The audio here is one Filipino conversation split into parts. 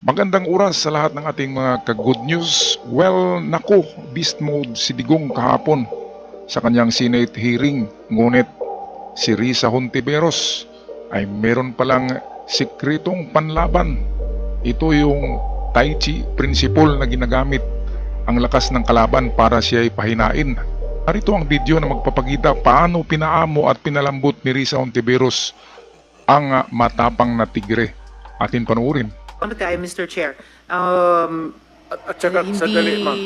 Magandang oras sa lahat ng ating mga ka-good news. Well, naku, beast mode si Digong kahapon sa kanyang Senate hearing. Ngunit si Risa Hontiveros ay meron palang sikretong panlaban. Ito yung Tai Chi principle na ginagamit ang lakas ng kalaban para siya ay pahinain. Narito ang video na magpapakita paano pinaamo at pinalambot ni Risa Hontiveros ang matapang na tigre. Atin panuorin. Tayo, Mr. Chair. At saka, Hindi, sandali, ma'am.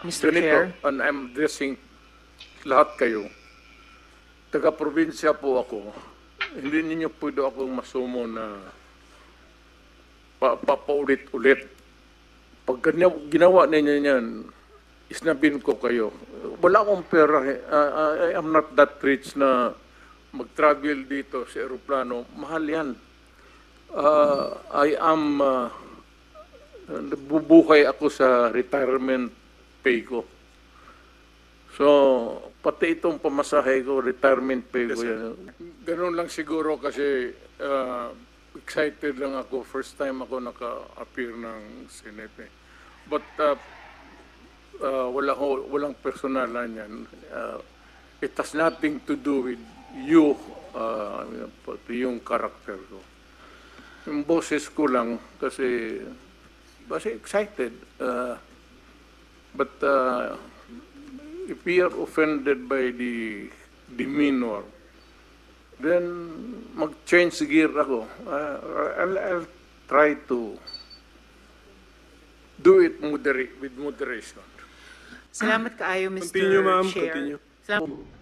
Mr. Ganito, Chair. and I'm addressing lahat kayo. Taga-probinsya po ako. Hindi ninyo pwede akong masumo na papaulit-ulit. Pag ginawa ninyo yan, isnabin ko kayo. Wala akong pera. I am not that rich na mag-travel dito sa aeroplano. Mahal yan. I am nabubuhay ako sa retirement pay ko. So, pati itong pamasahe ko, retirement pay ko yan. Ganun lang siguro kasi excited lang ako. First time ako naka-appear ng Senate. But walang personalan yan. It has nothing to do with you, yung character ko. Yung boses ko lang kasi excited. But if we are offended by the demeanor, then mag-change gear ako. I'll try to do it with moderation. Salamat kaayo, Mr. Continue, ma'am. Chair. Continue.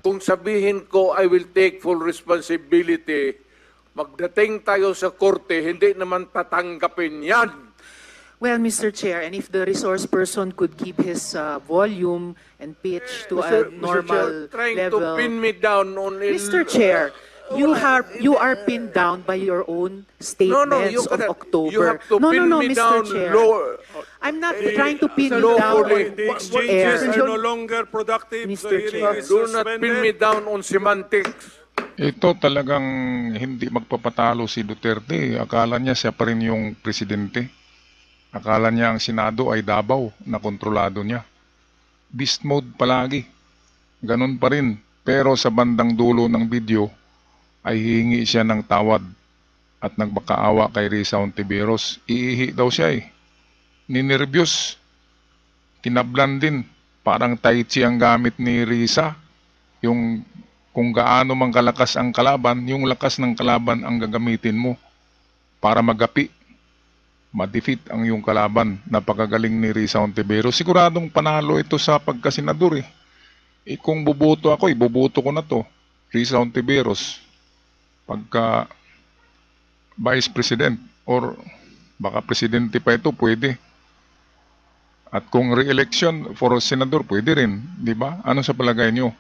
Kung sabihin ko, I will take full responsibility, magdating tayo sa korte, hindi naman tatanggapin yan. Well, Mr. Chair, and if the resource person could keep his volume and pitch to a normal trying level. to pin me down on Mr. Chair, you are pinned down by your own statements you of cannot. October. You have to pin me Mr. down Chair. lower. I'm not trying to pin you lawfully. down The on exchanges air. are no longer productive. Mr. The hearing Chair. is Do not pin me suspended. down on semantics. Ito talagang hindi magpapatalo si Duterte. Akala niya siya pa rin yung presidente. Akala niya ang Senado ay Davao na kontrolado niya. Beast mode palagi. Ganun pa rin. Pero sa bandang dulo ng video ay hihingi siya ng tawad at nagbakaawa kay Risa Hontiveros. Iihi daw siya eh. Ninervyos. Tinablan din. Parang Tai Chi ang gamit ni Risa. Yung kung gaano mang kalakas ang kalaban, yung lakas ng kalaban ang gagamitin mo para magapi, ma-defeat ang yung kalaban. Napakagaling ni Risa Hontiveros. Siguradong panalo ito sa pagkasenador eh. Kung buboto ako, iboboto ko na to. Risa Hontiveros. Pagka Vice President or baka presidente pa ito, pwede. At kung re-election for senador, pwede rin. Di ba? Ano sa palagay nyo?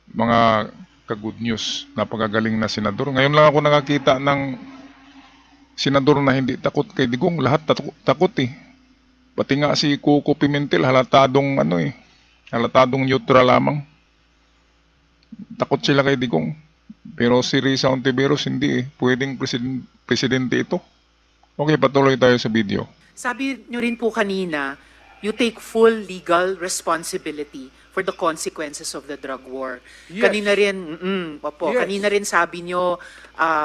Mga ka-good news, napakagaling na senador. Ngayon lang ako nakakita ng senador na hindi takot kay Digong. Lahat takot eh. Pati nga si Coco Pimentel, halatadong halatadong neutral lamang. Takot sila kay Digong. Pero si Risa Hontiveros hindi eh. Pwedeng presidente ito. Okay, patuloy tayo sa video. Sabi nyo rin po kanina, you take full legal responsibility for the consequences of the drug war. Yes. Kanina rin, Yes. kanina rin sabi nyo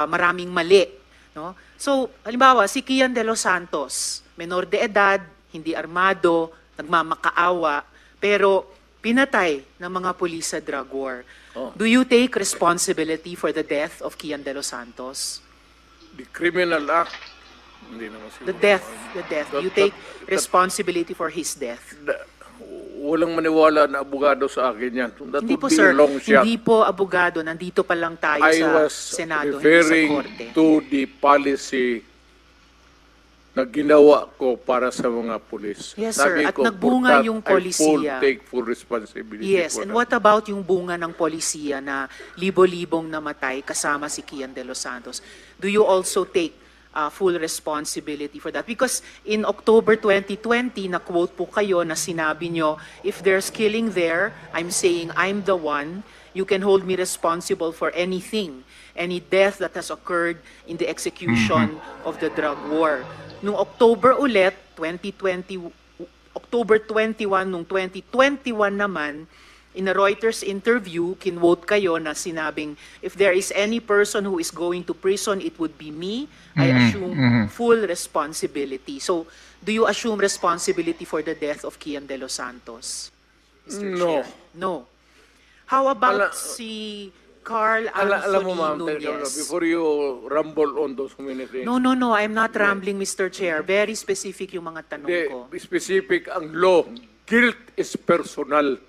maraming mali. No? So, halimbawa, si Kian de los Santos, menor de edad, hindi armado, nagmamakaawa, pero pinatay ng mga pulis sa drug war. Oh. Do you take responsibility for the death of Kian de los Santos? The criminal act, hindi naman siguro. The death. You take responsibility for his death. Walang maniwala na abogado sa akin yan. That Hindi would po be sir, a long shot. hindi po abogado, nandito pa lang tayo I sa was Senado, hindi sa referring Korte. to the policy na ginawa ko para sa mga pulis. Yes, Sabi sir. At ko, nagbunga for that, yung I polisiya. take full responsibility Yes, for and that. what about yung bunga ng polisiya na libo-libong namatay kasama si Kian de los Santos? Do you also take full responsibility for that. Because in October 2020, na-quote po kayo na sinabi nyo, if there's killing there, I'm saying I'm the one. You can hold me responsible for anything, any death that has occurred in the execution of the drug war. Nung October ulit, October 21, nung 2021 naman, in a Reuters interview, kinwote kayo na sinabing, if there is any person who is going to prison, it would be me. I assume full responsibility. So, do you assume responsibility for the death of Kian De Los Santos, Mr. No. Chair? No. How about si Carl Alam mo, Anthony ma'am, Nunez? before you rumble on those many things, No, I'm not rambling, Mr. Chair. Very specific yung mga tanong ko. the specific ang law, guilt is personal.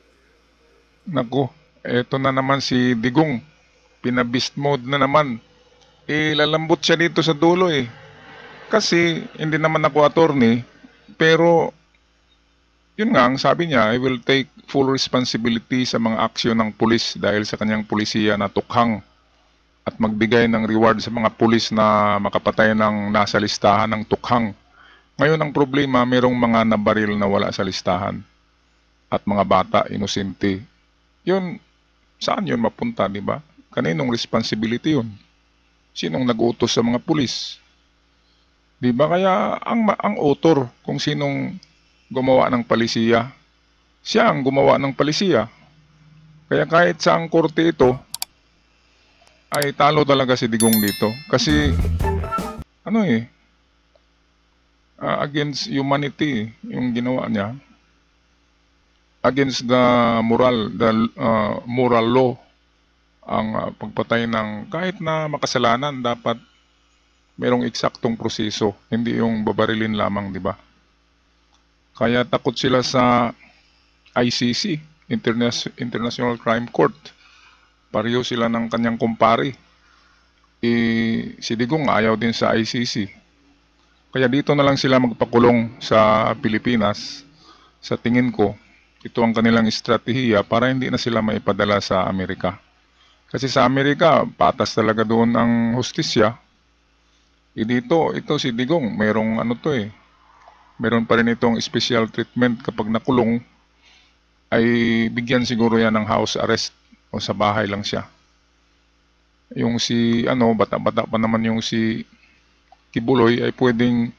Naku, eto na naman si Digong. Pinabist mode na naman. Lalambot siya dito sa dulo eh. Kasi hindi naman ako attorney, pero yun nga, ang sabi niya, I will take full responsibility sa mga aksyon ng pulis dahil sa kanyang pulisiya na tukhang at magbigay ng reward sa mga pulis na makapatay ng nasa listahan ng tukhang. Ngayon ang problema, mayroong mga nabaril na wala sa listahan at mga bata, inosente. Yun, saan yun mapunta, di ba? Kaninong responsibility yun? Sinong nag-utos sa mga pulis? Di ba? Kaya ang author kung sinong gumawa ng palisiya, siya ang gumawa ng palisiya. Kaya kahit saang korte ito, ay talo talaga si Digong dito. Kasi, against humanity yung ginawa niya. Against the moral law, ang pagpatay ng kahit na makasalanan, dapat merong eksaktong proseso, hindi yung babarilin lamang, di ba? Kaya takot sila sa ICC, International Crime Court. Pareho sila ng kanyang kumpare. Si Digong ayaw din sa ICC. Kaya dito na lang sila magpakulong sa Pilipinas. Sa tingin ko, ito ang kanilang estratehiya para hindi na sila maipadala sa Amerika. Kasi sa Amerika, patas talaga doon ang hustisya. Dito, ito si Digong, mayroong meron pa rin itong special treatment kapag nakulong, ay bigyan siguro yan ng house arrest o sa bahay lang siya. Yung si, bata-bata pa naman yung si Kibuloy ay pwedeng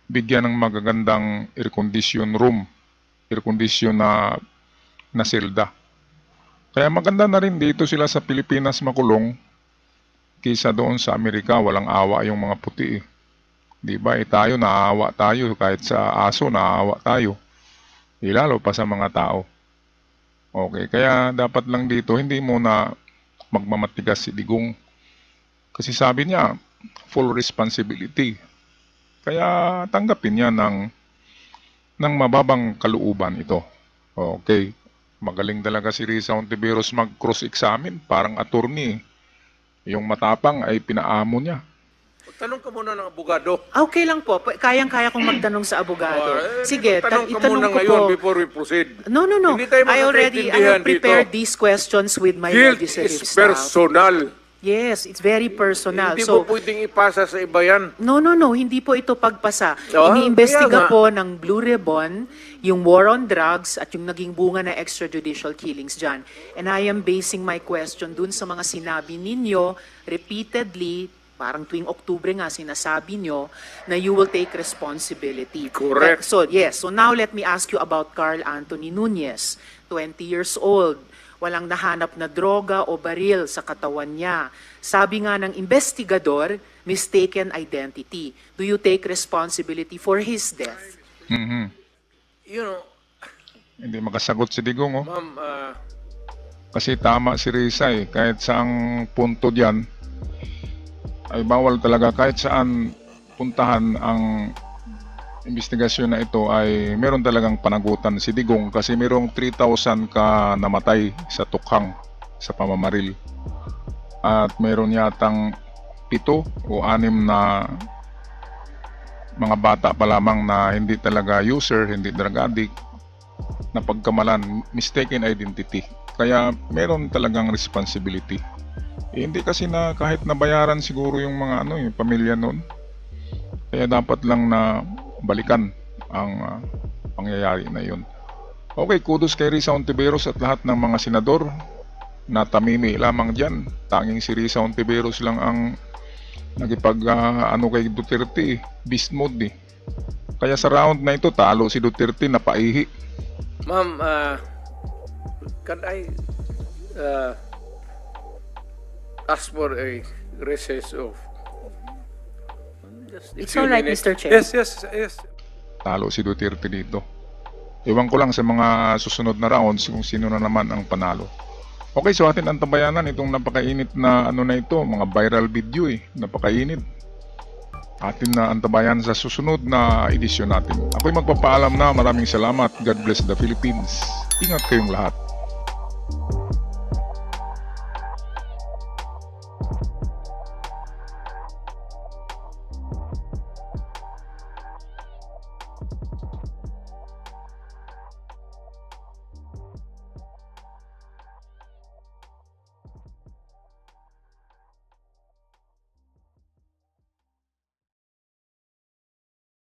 bigyan ng magagandang air condition na selda. Kaya maganda na rin dito sila sa Pilipinas makulong kaysa doon sa Amerika, walang awa yung mga puti eh. Di ba? Tayo naawa tayo, kahit sa aso naawa tayo. Lalo pa sa mga tao. Okay, kaya dapat lang dito hindi muna magmamatigas si Digong. Kasi sabi niya, full responsibility. Kaya tanggapin niya ng mababang kalooban ito. Okay. Magaling talaga si Risa Hontiveros mag-cross-examine. Parang attorney. Yung matapang ay pinaamo niya. Tanong ka muna ng abogado. Okay lang po. Kayang-kaya kong magtanong sa abogado. Sige, tanong ka itanong muna ko ngayon po. before we proceed. No. Hindi tayo I magkakaintindihan have prepared dito. these questions with my Guilt legislative is staff. personal. Yes, it's very personal. Hindi So, mo pwedeng ipasa sa iba yan. no, hindi po ito pagpasa. Oh, Iniimbestiga kaya nga. po ng Blue Ribbon yung war on drugs at yung naging bunga na extrajudicial killings dyan. And I am basing my question dun sa mga sinabi ninyo repeatedly, parang tuwing Oktubre nga sinasabi nyo, na you will take responsibility. Correct. So now let me ask you about Carl Anthony Nunez, 20 years old. Walang nahanap na droga o baril sa katawan niya. Sabi nga ng investigador, mistaken identity. Do you take responsibility for his death? You know, Hindi makasagot si Digong, oh. ma'am, Kasi tama si Risa eh. Kahit saang punto diyan ay bawal talaga. Kahit saan puntahan ang investigasyon na ito ay meron talagang panagutan si Digong kasi merong 3,000 ka namatay sa tukhang sa pamamaril. At meron yatang 7 o 6 na mga bata pa lamang na hindi talaga user, hindi drug addict, na pagkamalan, mistaken identity. Kaya meron talagang responsibility. Hindi kasi na kahit nabayaran siguro yung mga yung pamilya noon. Kaya dapat lang na balikan ang pangyayari na yun. Okay, kudos kay Risa Hontiveros at lahat ng mga senador na tamimi lamang dyan. Tanging si Risa Hontiveros lang ang ano kay Duterte, beast mode eh. Kaya sa round na ito, talo si Duterte na paihi. Ma'am, can I ask for a recess of just a It's few all right, minutes? Mr. Chair. Yes. Talo si Duterte dito. Ewan ko lang sa mga susunod na rounds kung sino na naman ang panalo. Okay, so atin ang tabayanan itong napakainit na ano na ito, mga viral video eh, napakainit. Atin na antabayan sa susunod na edisyon natin. Ako'y magpapaalam na, maraming salamat. God bless the Philippines. Ingat kayong lahat.